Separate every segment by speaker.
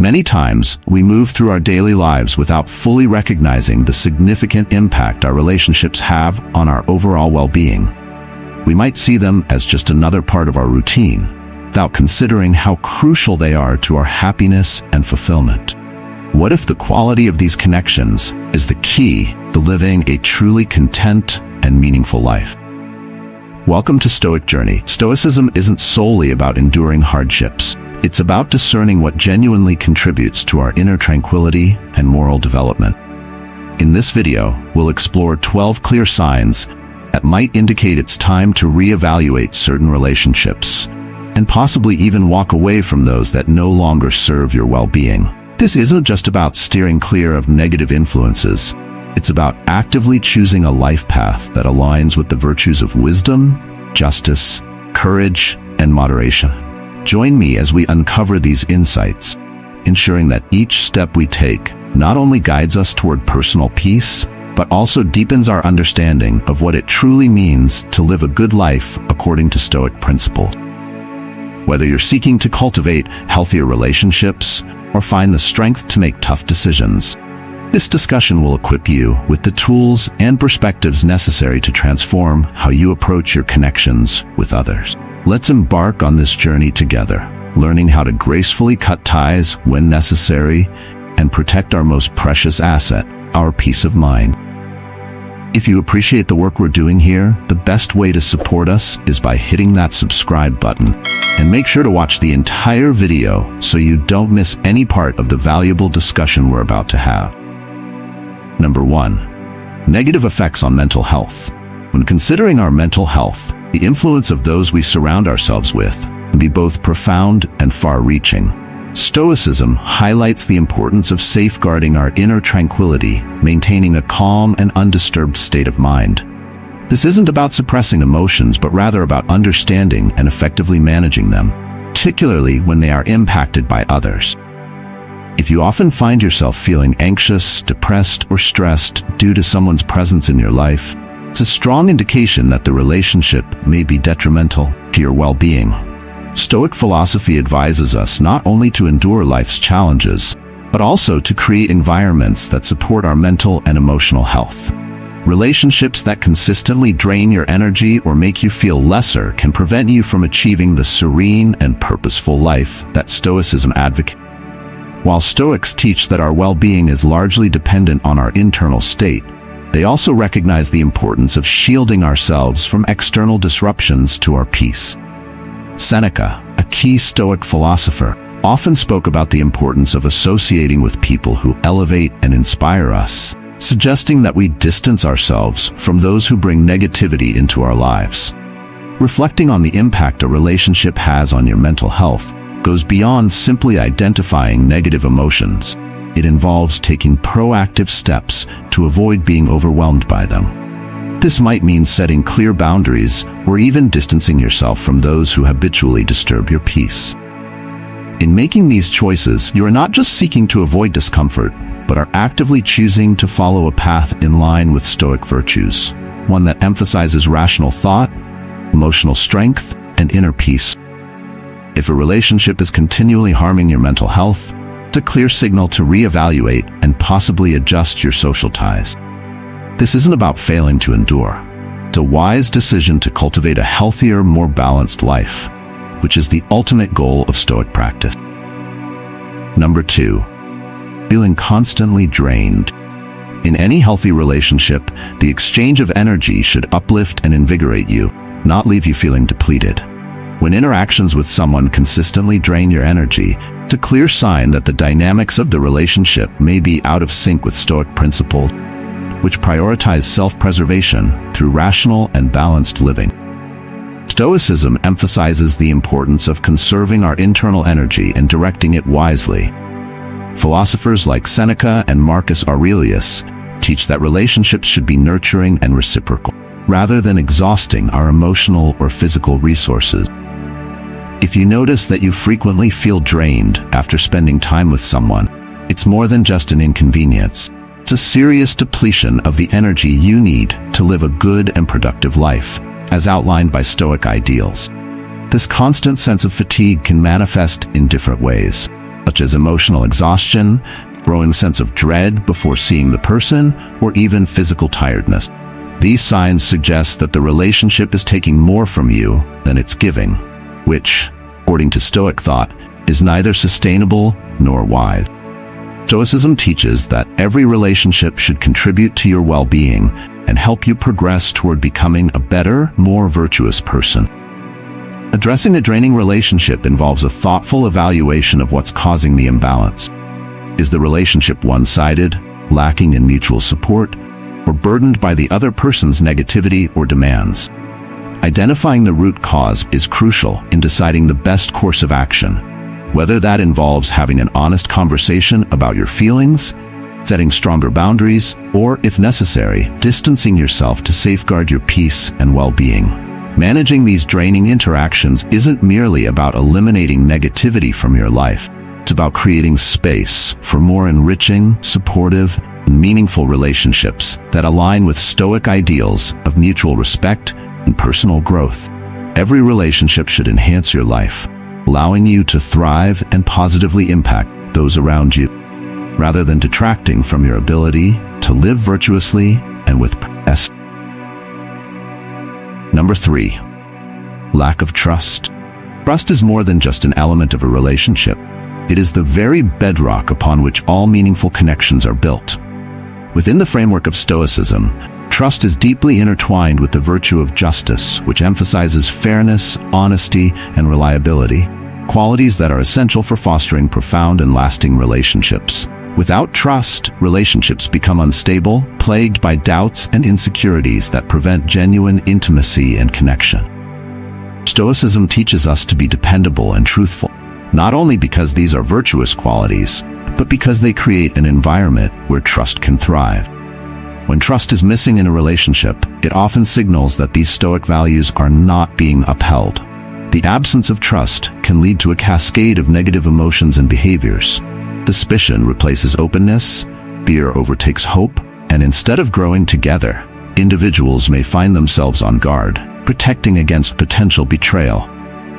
Speaker 1: Many times, we move through our daily lives without fully recognizing the significant impact our relationships have on our overall well-being. We might see them as just another part of our routine, without considering how crucial they are to our happiness and fulfillment. What if the quality of these connections is the key to living a truly content and meaningful life? Welcome to Stoic Journey. Stoicism isn't solely about enduring hardships. It's about discerning what genuinely contributes to our inner tranquility and moral development. In this video, we'll explore 12 clear signs that might indicate it's time to reevaluate certain relationships, and possibly even walk away from those that no longer serve your well-being. This isn't just about steering clear of negative influences. It's about actively choosing a life path that aligns with the virtues of wisdom, justice, courage, and moderation. Join me as we uncover these insights, ensuring that each step we take not only guides us toward personal peace, but also deepens our understanding of what it truly means to live a good life according to Stoic principles. Whether you're seeking to cultivate healthier relationships or find the strength to make tough decisions, this discussion will equip you with the tools and perspectives necessary to transform how you approach your connections with others. Let's embark on this journey together, learning how to gracefully cut ties when necessary and protect our most precious asset, our peace of mind. If you appreciate the work we're doing here, the best way to support us is by hitting that subscribe button. And make sure to watch the entire video so you don't miss any part of the valuable discussion we're about to have. Number 1. Negative effects on mental health. When considering our mental health, the influence of those we surround ourselves with can be both profound and far-reaching. Stoicism highlights the importance of safeguarding our inner tranquility, maintaining a calm and undisturbed state of mind. This isn't about suppressing emotions, but rather about understanding and effectively managing them, particularly when they are impacted by others. If you often find yourself feeling anxious, depressed, or stressed due to someone's presence in your life, it's a strong indication that the relationship may be detrimental to your well-being. Stoic philosophy advises us not only to endure life's challenges, but also to create environments that support our mental and emotional health. Relationships that consistently drain your energy or make you feel lesser can prevent you from achieving the serene and purposeful life that Stoicism advocates. While Stoics teach that our well-being is largely dependent on our internal state, they also recognize the importance of shielding ourselves from external disruptions to our peace. Seneca, a key Stoic philosopher, often spoke about the importance of associating with people who elevate and inspire us, suggesting that we distance ourselves from those who bring negativity into our lives. Reflecting on the impact a relationship has on your mental health goes beyond simply identifying negative emotions. It involves taking proactive steps to avoid being overwhelmed by them. This might mean setting clear boundaries or even distancing yourself from those who habitually disturb your peace. In making these choices, you are not just seeking to avoid discomfort, but are actively choosing to follow a path in line with Stoic virtues, one that emphasizes rational thought, emotional strength, and inner peace. If a relationship is continually harming your mental health, it's a clear signal to reevaluate and possibly adjust your social ties. This isn't about failing to endure. It's a wise decision to cultivate a healthier, more balanced life, which is the ultimate goal of Stoic practice. Number 2. Feeling constantly drained. In any healthy relationship, the exchange of energy should uplift and invigorate you, not leave you feeling depleted. When interactions with someone consistently drain your energy, it's a clear sign that the dynamics of the relationship may be out of sync with Stoic principles, which prioritize self-preservation through rational and balanced living. Stoicism emphasizes the importance of conserving our internal energy and directing it wisely. Philosophers like Seneca and Marcus Aurelius teach that relationships should be nurturing and reciprocal, rather than exhausting our emotional or physical resources. If you notice that you frequently feel drained after spending time with someone, it's more than just an inconvenience. It's a serious depletion of the energy you need to live a good and productive life, as outlined by Stoic ideals. This constant sense of fatigue can manifest in different ways. such as emotional exhaustion, growing sense of dread before seeing the person, or even physical tiredness. These signs suggest that the relationship is taking more from you than it's giving, which, according to Stoic thought, is neither sustainable nor wise. Stoicism teaches that every relationship should contribute to your well-being and help you progress toward becoming a better, more virtuous person. Addressing a draining relationship involves a thoughtful evaluation of what's causing the imbalance. Is the relationship one-sided, lacking in mutual support, or burdened by the other person's negativity or demands? Identifying the root cause is crucial in deciding the best course of action, whether that involves having an honest conversation about your feelings, setting stronger boundaries, or, if necessary, distancing yourself to safeguard your peace and well-being. Managing these draining interactions isn't merely about eliminating negativity from your life. It's about creating space for more enriching, supportive, and meaningful relationships that align with Stoic ideals of mutual respect and personal growth. Every relationship should enhance your life, allowing you to thrive and positively impact those around you, rather than detracting from your ability to live virtuously and with purpose. Number 3. Lack of trust. Trust is more than just an element of a relationship. It is the very bedrock upon which all meaningful connections are built. Within the framework of Stoicism, trust is deeply intertwined with the virtue of justice, which emphasizes fairness, honesty, and reliability, qualities that are essential for fostering profound and lasting relationships. Without trust, relationships become unstable, plagued by doubts and insecurities that prevent genuine intimacy and connection. Stoicism teaches us to be dependable and truthful, not only because these are virtuous qualities, but because they create an environment where trust can thrive. When trust is missing in a relationship, it often signals that these Stoic values are not being upheld. The absence of trust can lead to a cascade of negative emotions and behaviors. Suspicion replaces openness, fear overtakes hope, and instead of growing together, individuals may find themselves on guard, protecting against potential betrayal.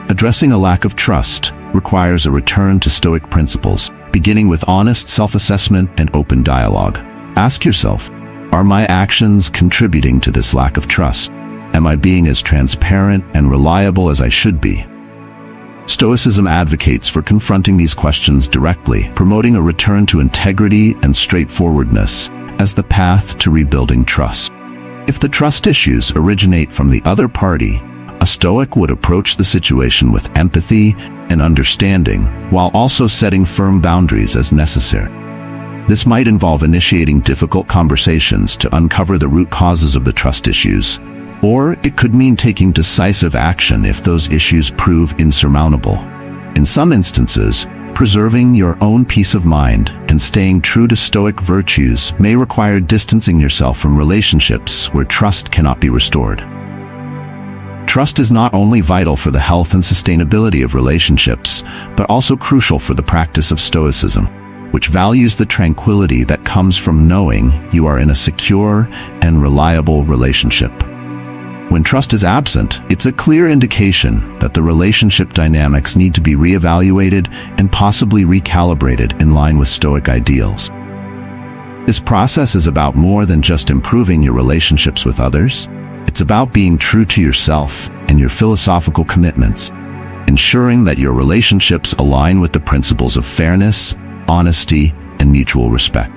Speaker 1: Addressing a lack of trust requires a return to Stoic principles, beginning with honest self-assessment and open dialogue. Ask yourself, are my actions contributing to this lack of trust? Am I being as transparent and reliable as I should be? Stoicism advocates for confronting these questions directly, promoting a return to integrity and straightforwardness as the path to rebuilding trust. If the trust issues originate from the other party, a Stoic would approach the situation with empathy and understanding, while also setting firm boundaries as necessary. This might involve initiating difficult conversations to uncover the root causes of the trust issues, or it could mean taking decisive action if those issues prove insurmountable. In some instances, preserving your own peace of mind and staying true to Stoic virtues may require distancing yourself from relationships where trust cannot be restored. Trust is not only vital for the health and sustainability of relationships, but also crucial for the practice of Stoicism, which values the tranquility that comes from knowing you are in a secure and reliable relationship. When trust is absent, it's a clear indication that the relationship dynamics need to be reevaluated and possibly recalibrated in line with Stoic ideals. This process is about more than just improving your relationships with others. It's about being true to yourself and your philosophical commitments, ensuring that your relationships align with the principles of fairness, honesty, and mutual respect.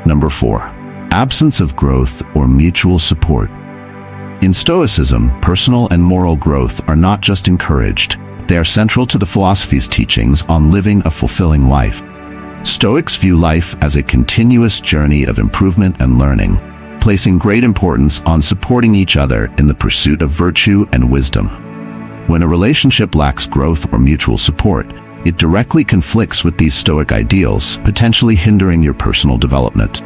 Speaker 1: Number 4. Absence of growth or mutual support. In Stoicism, personal and moral growth are not just encouraged, they are central to the philosophy's teachings on living a fulfilling life. Stoics view life as a continuous journey of improvement and learning, placing great importance on supporting each other in the pursuit of virtue and wisdom. When a relationship lacks growth or mutual support, it directly conflicts with these Stoic ideals, potentially hindering your personal development.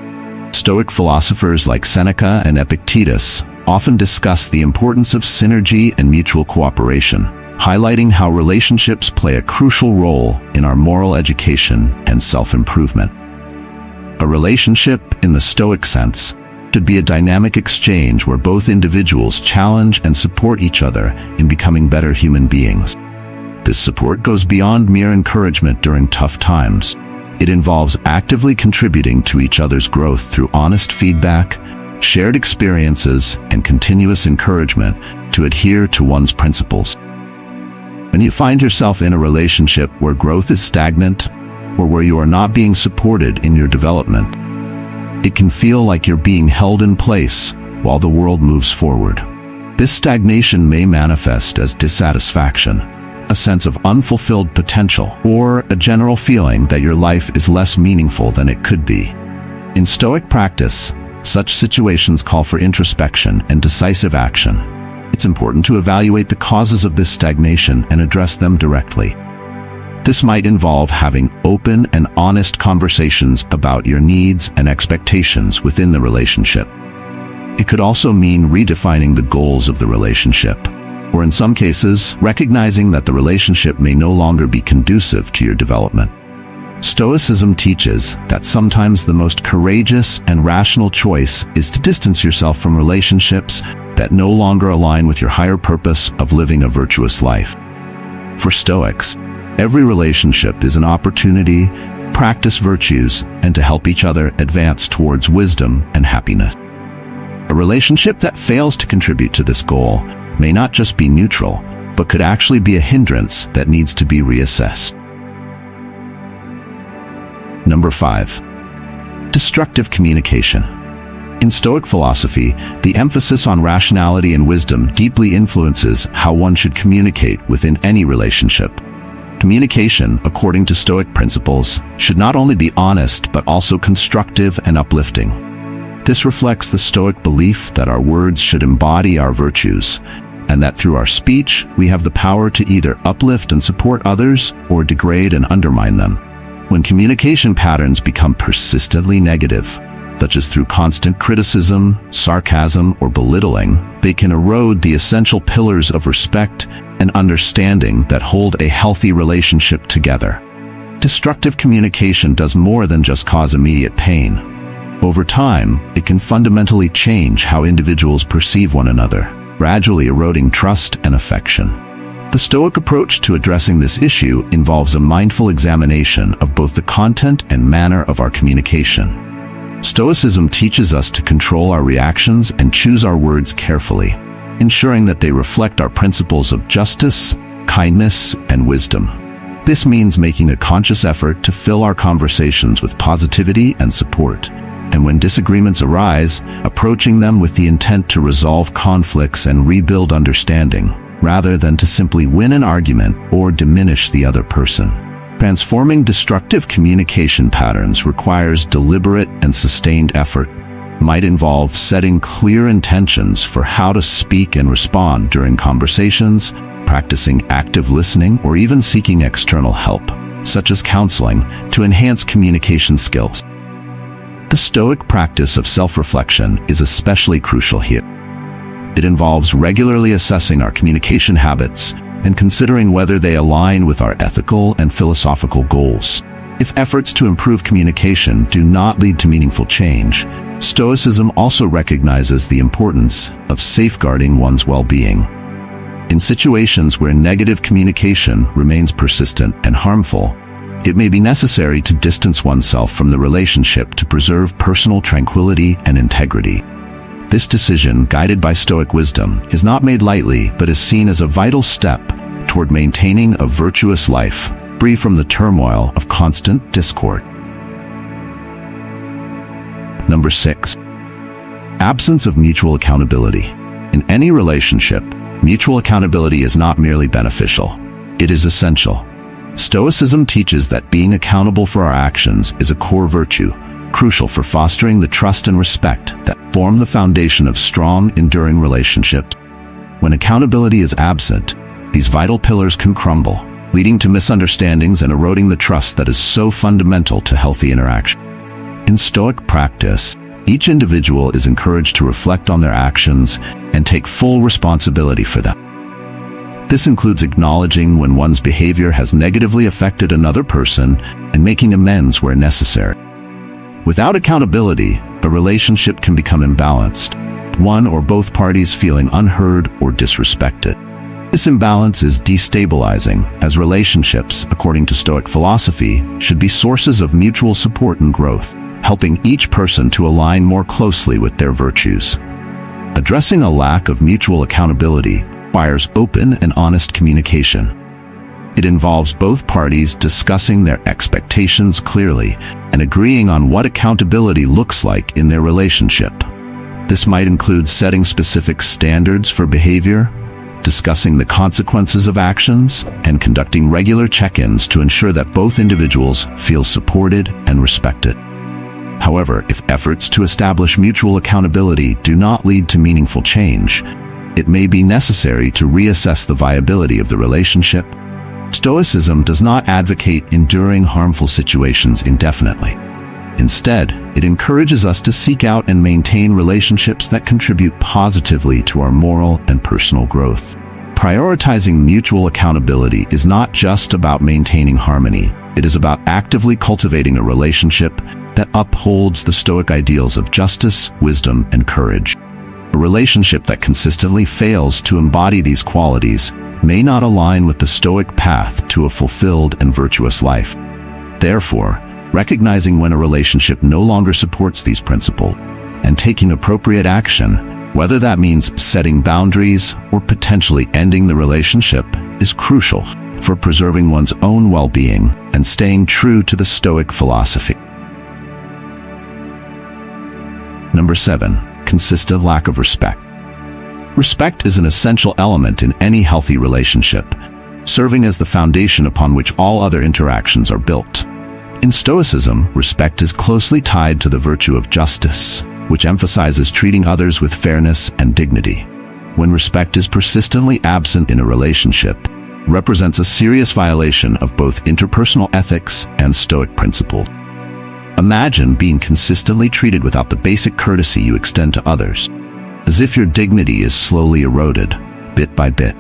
Speaker 1: Stoic philosophers like Seneca and Epictetus often discuss the importance of synergy and mutual cooperation, highlighting how relationships play a crucial role in our moral education and self-improvement. A relationship, in the Stoic sense, should be a dynamic exchange where both individuals challenge and support each other in becoming better human beings. This support goes beyond mere encouragement during tough times. It involves actively contributing to each other's growth through honest feedback, shared experiences, and continuous encouragement to adhere to one's principles. When you find yourself in a relationship where growth is stagnant, or where you are not being supported in your development, it can feel like you're being held in place while the world moves forward. This stagnation may manifest as dissatisfaction, a sense of unfulfilled potential, or a general feeling that your life is less meaningful than it could be. In Stoic practice, such situations call for introspection and decisive action. It's important to evaluate the causes of this stagnation and address them directly. This might involve having open and honest conversations about your needs and expectations within the relationship. It could also mean redefining the goals of the relationship, or in some cases, recognizing that the relationship may no longer be conducive to your development. Stoicism teaches that sometimes the most courageous and rational choice is to distance yourself from relationships that no longer align with your higher purpose of living a virtuous life. For Stoics, every relationship is an opportunity to practice virtues and to help each other advance towards wisdom and happiness. A relationship that fails to contribute to this goal may not just be neutral, but could actually be a hindrance that needs to be reassessed. Number 5. Destructive communication. In Stoic philosophy, the emphasis on rationality and wisdom deeply influences how one should communicate within any relationship. Communication, according to Stoic principles, should not only be honest but also constructive and uplifting. This reflects the Stoic belief that our words should embody our virtues, and that through our speech we have the power to either uplift and support others or degrade and undermine them. When communication patterns become persistently negative, such as through constant criticism, sarcasm, or belittling, they can erode the essential pillars of respect and understanding that hold a healthy relationship together. Destructive communication does more than just cause immediate pain. Over time, it can fundamentally change how individuals perceive one another, gradually eroding trust and affection. The Stoic approach to addressing this issue involves a mindful examination of both the content and manner of our communication. Stoicism teaches us to control our reactions and choose our words carefully, ensuring that they reflect our principles of justice, kindness, and wisdom. This means making a conscious effort to fill our conversations with positivity and support, and when disagreements arise, approaching them with the intent to resolve conflicts and rebuild understanding, rather than to simply win an argument or diminish the other person. Transforming destructive communication patterns requires deliberate and sustained effort. It might involve setting clear intentions for how to speak and respond during conversations, practicing active listening, or even seeking external help, such as counseling, to enhance communication skills. The Stoic practice of self-reflection is especially crucial here. It involves regularly assessing our communication habits and considering whether they align with our ethical and philosophical goals. If efforts to improve communication do not lead to meaningful change, Stoicism also recognizes the importance of safeguarding one's well-being. In situations where negative communication remains persistent and harmful, it may be necessary to distance oneself from the relationship to preserve personal tranquility and integrity. This decision, guided by Stoic wisdom, is not made lightly but is seen as a vital step toward maintaining a virtuous life, free from the turmoil of constant discord. Number 6. Absence of mutual accountability. In any relationship, mutual accountability is not merely beneficial. It is essential. Stoicism teaches that being accountable for our actions is a core virtue, crucial for fostering the trust and respect that form the foundation of strong, enduring relationships. When accountability is absent, these vital pillars can crumble, leading to misunderstandings and eroding the trust that is so fundamental to healthy interaction. In Stoic practice, each individual is encouraged to reflect on their actions and take full responsibility for them. This includes acknowledging when one's behavior has negatively affected another person and making amends where necessary. Without accountability, a relationship can become imbalanced, one or both parties feeling unheard or disrespected. This imbalance is destabilizing, as relationships, according to Stoic philosophy, should be sources of mutual support and growth, helping each person to align more closely with their virtues. Addressing a lack of mutual accountability requires open and honest communication. It involves both parties discussing their expectations clearly and agreeing on what accountability looks like in their relationship. This might include setting specific standards for behavior, discussing the consequences of actions, and conducting regular check-ins to ensure that both individuals feel supported and respected. However, if efforts to establish mutual accountability do not lead to meaningful change, it may be necessary to reassess the viability of the relationship. Stoicism does not advocate enduring harmful situations indefinitely. Instead, it encourages us to seek out and maintain relationships that contribute positively to our moral and personal growth. Prioritizing mutual accountability is not just about maintaining harmony. It is about actively cultivating a relationship that upholds the Stoic ideals of justice, wisdom, and courage. A relationship that consistently fails to embody these qualities may not align with the Stoic path to a fulfilled and virtuous life. Therefore, recognizing when a relationship no longer supports these principles and taking appropriate action, whether that means setting boundaries or potentially ending the relationship, is crucial for preserving one's own well-being and staying true to the Stoic philosophy. Number 7. Consistent lack of respect. Respect is an essential element in any healthy relationship, serving as the foundation upon which all other interactions are built. In Stoicism, respect is closely tied to the virtue of justice, which emphasizes treating others with fairness and dignity. When respect is persistently absent in a relationship, it represents a serious violation of both interpersonal ethics and Stoic principles. Imagine being consistently treated without the basic courtesy you extend to others, as if your dignity is slowly eroded, bit by bit.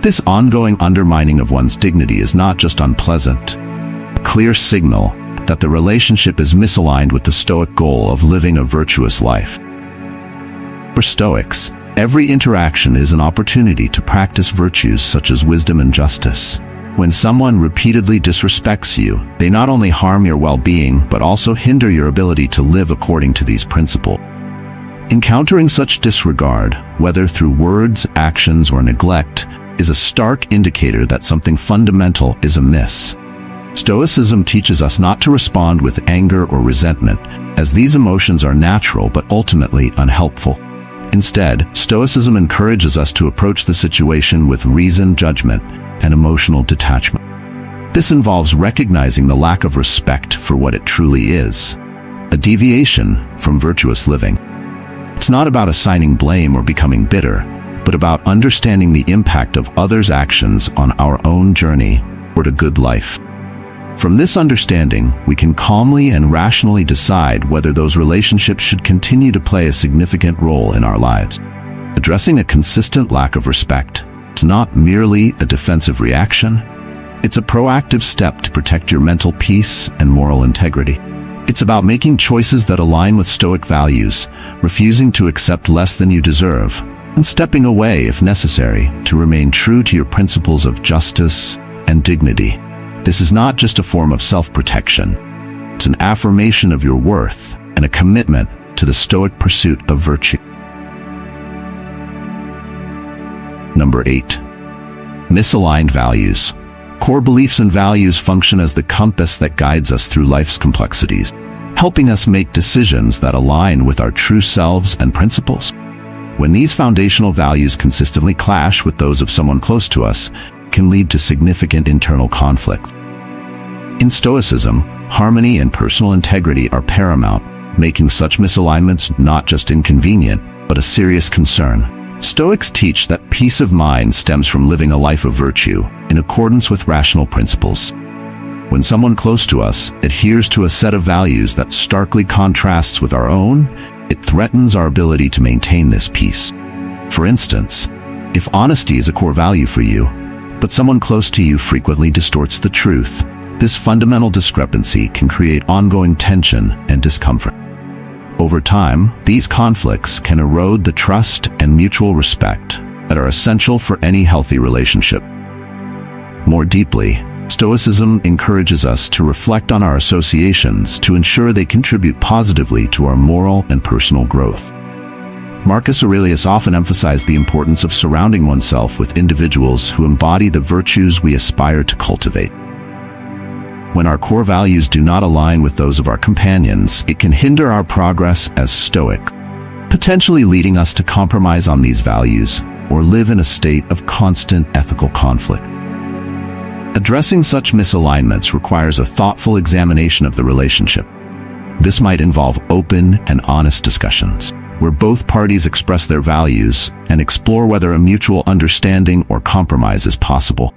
Speaker 1: This ongoing undermining of one's dignity is not just unpleasant, a clear signal that the relationship is misaligned with the Stoic goal of living a virtuous life. For Stoics, every interaction is an opportunity to practice virtues such as wisdom and justice. When someone repeatedly disrespects you, they not only harm your well-being but also hinder your ability to live according to these principles. Encountering such disregard, whether through words, actions, or neglect, is a stark indicator that something fundamental is amiss. Stoicism teaches us not to respond with anger or resentment, as these emotions are natural but ultimately unhelpful. Instead, Stoicism encourages us to approach the situation with reasoned judgment and emotional detachment. This involves recognizing the lack of respect for what it truly is, a deviation from virtuous living. It's not about assigning blame or becoming bitter, but about understanding the impact of others' actions on our own journey toward a good life. From this understanding, we can calmly and rationally decide whether those relationships should continue to play a significant role in our lives. Addressing a consistent lack of respect is not merely a defensive reaction. It's a proactive step to protect your mental peace and moral integrity. It's about making choices that align with Stoic values, refusing to accept less than you deserve, and stepping away if necessary to remain true to your principles of justice and dignity. This is not just a form of self-protection. It's an affirmation of your worth and a commitment to the Stoic pursuit of virtue. Number 8. Misaligned values. Core beliefs and values function as the compass that guides us through life's complexities, helping us make decisions that align with our true selves and principles. When these foundational values consistently clash with those of someone close to us, it can lead to significant internal conflict. In Stoicism, harmony and personal integrity are paramount, making such misalignments not just inconvenient, but a serious concern. Stoics teach that peace of mind stems from living a life of virtue, in accordance with rational principles. When someone close to us adheres to a set of values that starkly contrasts with our own, it threatens our ability to maintain this peace. For instance, if honesty is a core value for you, but someone close to you frequently distorts the truth, this fundamental discrepancy can create ongoing tension and discomfort. Over time, these conflicts can erode the trust and mutual respect that are essential for any healthy relationship. More deeply, Stoicism encourages us to reflect on our associations to ensure they contribute positively to our moral and personal growth. Marcus Aurelius often emphasized the importance of surrounding oneself with individuals who embody the virtues we aspire to cultivate. When our core values do not align with those of our companions, it can hinder our progress as Stoic, potentially leading us to compromise on these values or live in a state of constant ethical conflict. Addressing such misalignments requires a thoughtful examination of the relationship. This might involve open and honest discussions, where both parties express their values and explore whether a mutual understanding or compromise is possible.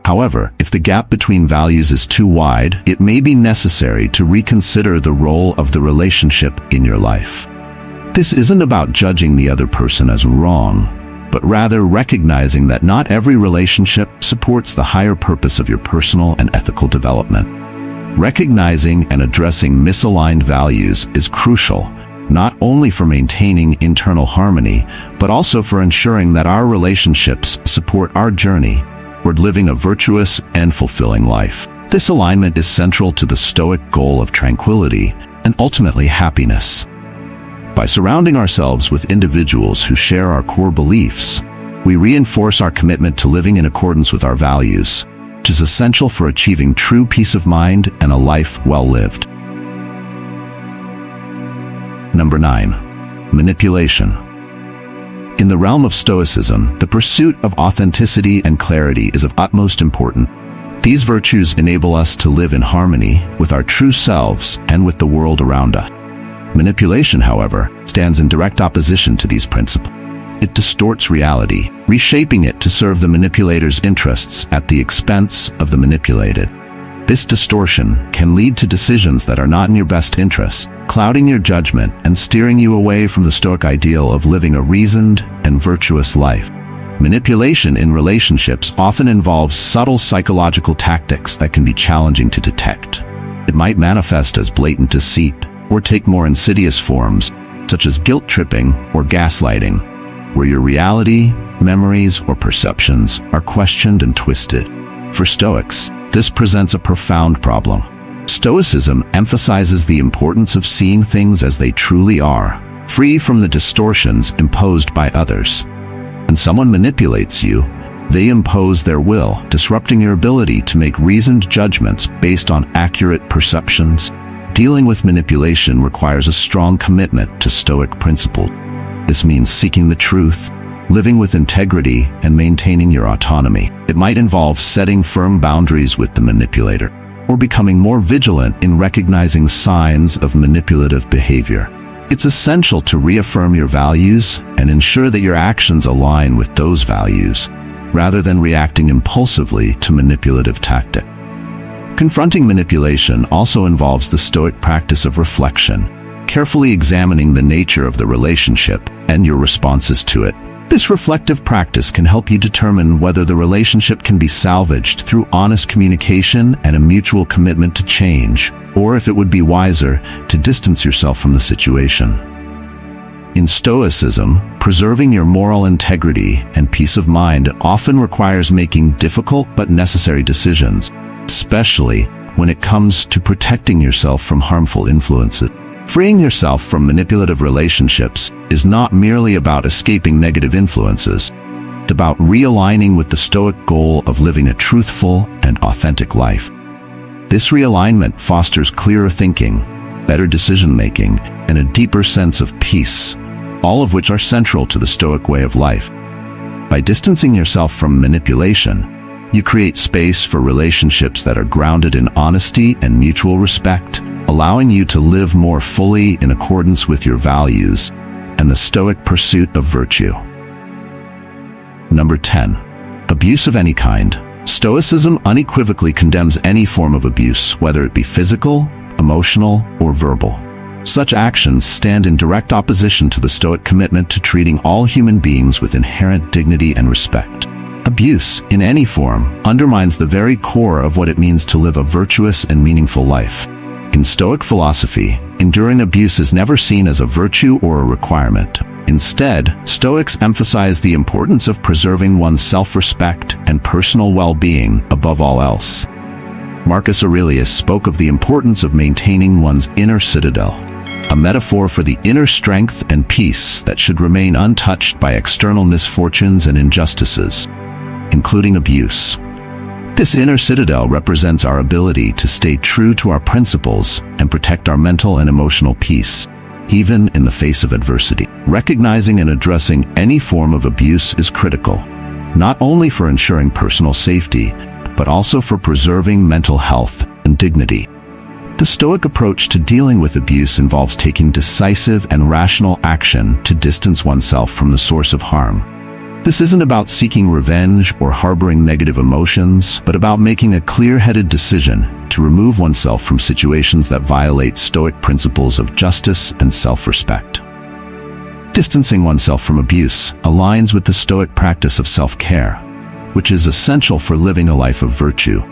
Speaker 1: However, if the gap between values is too wide, it may be necessary to reconsider the role of the relationship in your life. This isn't about judging the other person as wrong, but rather recognizing that not every relationship supports the higher purpose of your personal and ethical development. Recognizing and addressing misaligned values is crucial, not only for maintaining internal harmony, but also for ensuring that our relationships support our journey toward living a virtuous and fulfilling life. This alignment is central to the Stoic goal of tranquility and ultimately happiness. By surrounding ourselves with individuals who share our core beliefs, we reinforce our commitment to living in accordance with our values, which is essential for achieving true peace of mind and a life well lived. Number 9. Manipulation. In the realm of Stoicism, the pursuit of authenticity and clarity is of utmost importance. These virtues enable us to live in harmony with our true selves and with the world around us. Manipulation, however, stands in direct opposition to these principles. It distorts reality, reshaping it to serve the manipulator's interests at the expense of the manipulated. This distortion can lead to decisions that are not in your best interest, clouding your judgment and steering you away from the Stoic ideal of living a reasoned and virtuous life. Manipulation in relationships often involves subtle psychological tactics that can be challenging to detect. It might manifest as blatant deceit, or take more insidious forms, such as guilt-tripping or gaslighting, where your reality, memories, or perceptions are questioned and twisted. For Stoics, this presents a profound problem. Stoicism emphasizes the importance of seeing things as they truly are, free from the distortions imposed by others. When someone manipulates you, they impose their will, disrupting your ability to make reasoned judgments based on accurate perceptions. Dealing with manipulation requires a strong commitment to Stoic principles. This means seeking the truth, living with integrity, and maintaining your autonomy. It might involve setting firm boundaries with the manipulator, or becoming more vigilant in recognizing signs of manipulative behavior. It's essential to reaffirm your values and ensure that your actions align with those values, rather than reacting impulsively to manipulative tactics. Confronting manipulation also involves the Stoic practice of reflection, carefully examining the nature of the relationship and your responses to it. This reflective practice can help you determine whether the relationship can be salvaged through honest communication and a mutual commitment to change, or if it would be wiser to distance yourself from the situation. In Stoicism, preserving your moral integrity and peace of mind often requires making difficult but necessary decisions, especially when it comes to protecting yourself from harmful influences. Freeing yourself from manipulative relationships is not merely about escaping negative influences. It's about realigning with the Stoic goal of living a truthful and authentic life. This realignment fosters clearer thinking, better decision-making, and a deeper sense of peace, all of which are central to the Stoic way of life. By distancing yourself from manipulation, you create space for relationships that are grounded in honesty and mutual respect, allowing you to live more fully in accordance with your values and the Stoic pursuit of virtue. Number 10. Abuse of any kind. Stoicism unequivocally condemns any form of abuse, whether it be physical, emotional, or verbal. Such actions stand in direct opposition to the Stoic commitment to treating all human beings with inherent dignity and respect. Abuse, in any form, undermines the very core of what it means to live a virtuous and meaningful life. In Stoic philosophy, enduring abuse is never seen as a virtue or a requirement, Instead, Stoics emphasize the importance of preserving one's self-respect and personal well-being above all else. Marcus Aurelius spoke of the importance of maintaining one's inner citadel, a metaphor for the inner strength and peace that should remain untouched by external misfortunes and injustices, including abuse. This inner citadel represents our ability to stay true to our principles and protect our mental and emotional peace, even in the face of adversity. Recognizing and addressing any form of abuse is critical, not only for ensuring personal safety, but also for preserving mental health and dignity. The Stoic approach to dealing with abuse involves taking decisive and rational action to distance oneself from the source of harm. This isn't about seeking revenge or harboring negative emotions, but about making a clear-headed decision to remove oneself from situations that violate Stoic principles of justice and self-respect. Distancing oneself from abuse aligns with the Stoic practice of self-care, which is essential for living a life of virtue.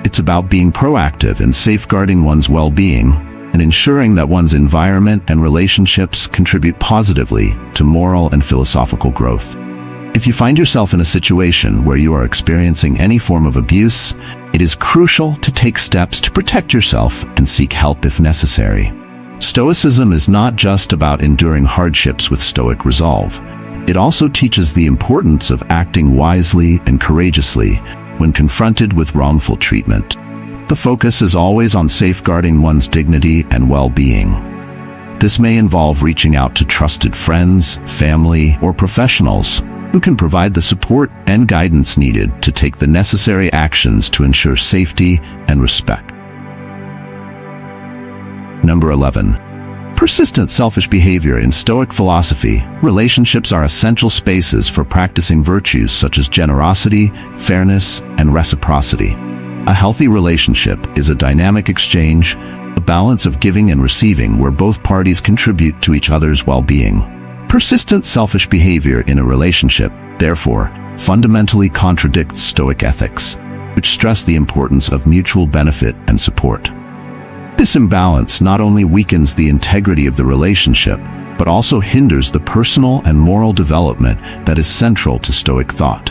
Speaker 1: It's about being proactive in safeguarding one's well-being and ensuring that one's environment and relationships contribute positively to moral and philosophical growth. If you find yourself in a situation where you are experiencing any form of abuse, it is crucial to take steps to protect yourself and seek help if necessary. Stoicism is not just about enduring hardships with Stoic resolve. It also teaches the importance of acting wisely and courageously when confronted with wrongful treatment. The focus is always on safeguarding one's dignity and well-being. This may involve reaching out to trusted friends, family, or professionals who can provide the support and guidance needed to take the necessary actions to ensure safety and respect. Number 11. Persistent selfish behavior. In Stoic philosophy, relationships are essential spaces for practicing virtues such as generosity, fairness, and reciprocity. A healthy relationship is a dynamic exchange, a balance of giving and receiving where both parties contribute to each other's well-being. Persistent selfish behavior in a relationship, therefore, fundamentally contradicts Stoic ethics, which stress the importance of mutual benefit and support. This imbalance not only weakens the integrity of the relationship, but also hinders the personal and moral development that is central to Stoic thought.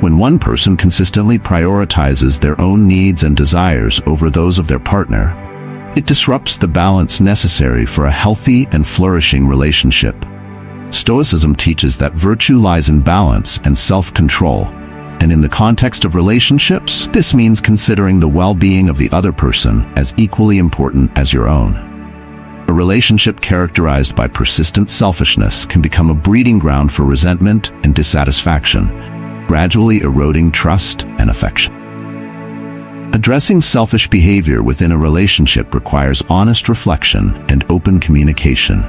Speaker 1: When one person consistently prioritizes their own needs and desires over those of their partner, it disrupts the balance necessary for a healthy and flourishing relationship. Stoicism teaches that virtue lies in balance and self-control, and in the context of relationships, this means considering the well-being of the other person as equally important as your own. A relationship characterized by persistent selfishness can become a breeding ground for resentment and dissatisfaction, gradually eroding trust and affection. Addressing selfish behavior within a relationship requires honest reflection and open communication.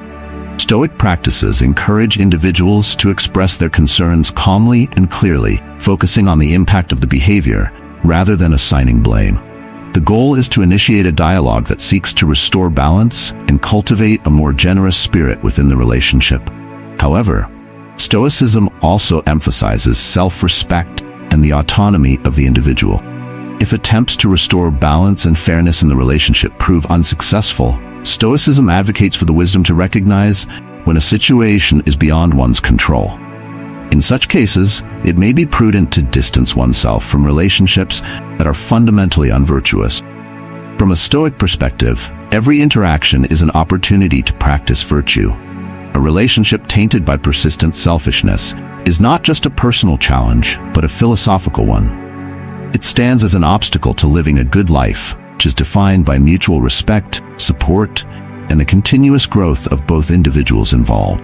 Speaker 1: Stoic practices encourage individuals to express their concerns calmly and clearly, focusing on the impact of the behavior rather than assigning blame. The goal is to initiate a dialogue that seeks to restore balance and cultivate a more generous spirit within the relationship. However, Stoicism also emphasizes self-respect and the autonomy of the individual. If attempts to restore balance and fairness in the relationship prove unsuccessful, Stoicism advocates for the wisdom to recognize when a situation is beyond one's control. In such cases, it may be prudent to distance oneself from relationships that are fundamentally unvirtuous. From a Stoic perspective, every interaction is an opportunity to practice virtue. A relationship tainted by persistent selfishness is not just a personal challenge, but a philosophical one. It stands as an obstacle to living a good life, which is defined by mutual respect, support, and the continuous growth of both individuals involved.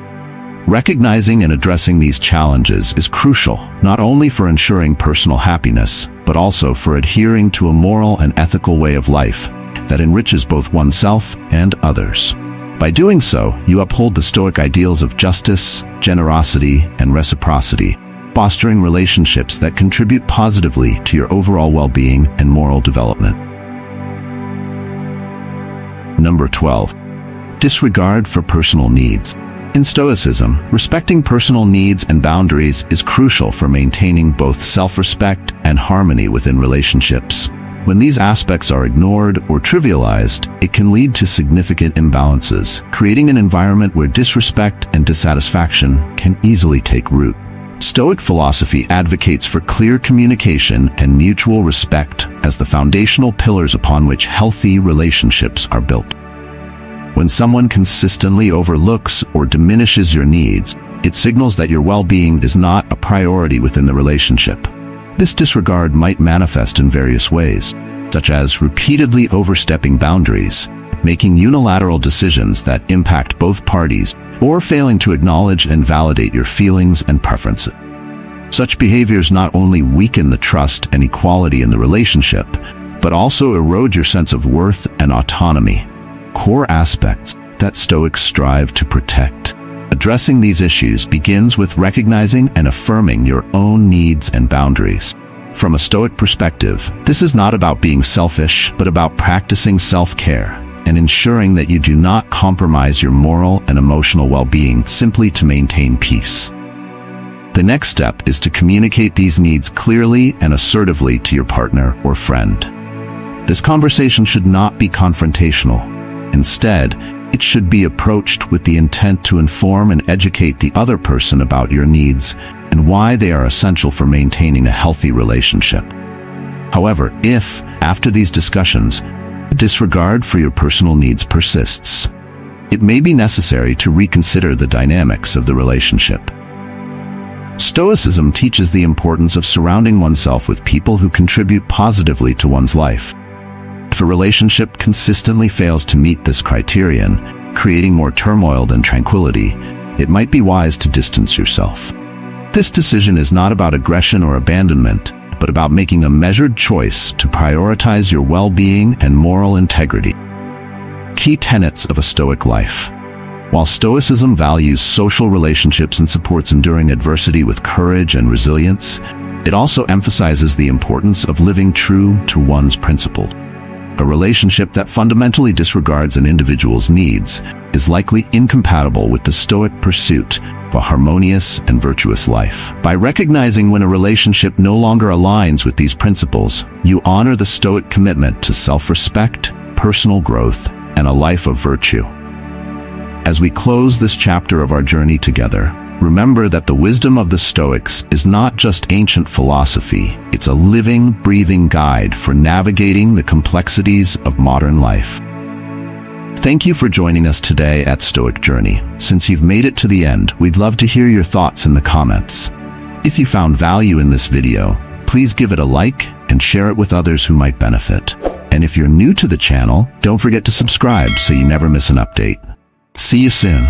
Speaker 1: Recognizing and addressing these challenges is crucial, not only for ensuring personal happiness, but also for adhering to a moral and ethical way of life that enriches both oneself and others. By doing so, you uphold the Stoic ideals of justice, generosity, and reciprocity, fostering relationships that contribute positively to your overall well-being and moral development. Number 12. Disregard for personal needs. In Stoicism, respecting personal needs and boundaries is crucial for maintaining both self-respect and harmony within relationships. When these aspects are ignored or trivialized, it can lead to significant imbalances, creating an environment where disrespect and dissatisfaction can easily take root. Stoic philosophy advocates for clear communication and mutual respect as the foundational pillars upon which healthy relationships are built. When someone consistently overlooks or diminishes your needs, it signals that your well-being is not a priority within the relationship. This disregard might manifest in various ways, such as repeatedly overstepping boundaries, making unilateral decisions that impact both parties, or failing to acknowledge and validate your feelings and preferences. Such behaviors not only weaken the trust and equality in the relationship, but also erode your sense of worth and autonomy, core aspects that Stoics strive to protect. Addressing these issues begins with recognizing and affirming your own needs and boundaries. From a Stoic perspective, this is not about being selfish, but about practicing self-care and ensuring that you do not compromise your moral and emotional well-being simply to maintain peace. The next step is to communicate these needs clearly and assertively to your partner or friend. This conversation should not be confrontational. Instead, it should be approached with the intent to inform and educate the other person about your needs and why they are essential for maintaining a healthy relationship. However, if, after these discussions, disregard for your personal needs persists, it may be necessary to reconsider the dynamics of the relationship. Stoicism teaches the importance of surrounding oneself with people who contribute positively to one's life. If a relationship consistently fails to meet this criterion, creating more turmoil than tranquility, it might be wise to distance yourself. This decision is not about aggression or abandonment, but about making a measured choice to prioritize your well-being and moral integrity. Key tenets of a Stoic life. While Stoicism values social relationships and supports enduring adversity with courage and resilience, it also emphasizes the importance of living true to one's principles. A relationship that fundamentally disregards an individual's needs is likely incompatible with the Stoic pursuit of a harmonious and virtuous life. By recognizing when a relationship no longer aligns with these principles, you honor the Stoic commitment to self-respect, personal growth, and a life of virtue. As we close this chapter of our journey together, remember that the wisdom of the Stoics is not just ancient philosophy, it's a living, breathing guide for navigating the complexities of modern life. Thank you for joining us today at Stoic Journey. Since you've made it to the end, we'd love to hear your thoughts in the comments. If you found value in this video, please give it a like and share it with others who might benefit. And if you're new to the channel, don't forget to subscribe so you never miss an update. See you soon.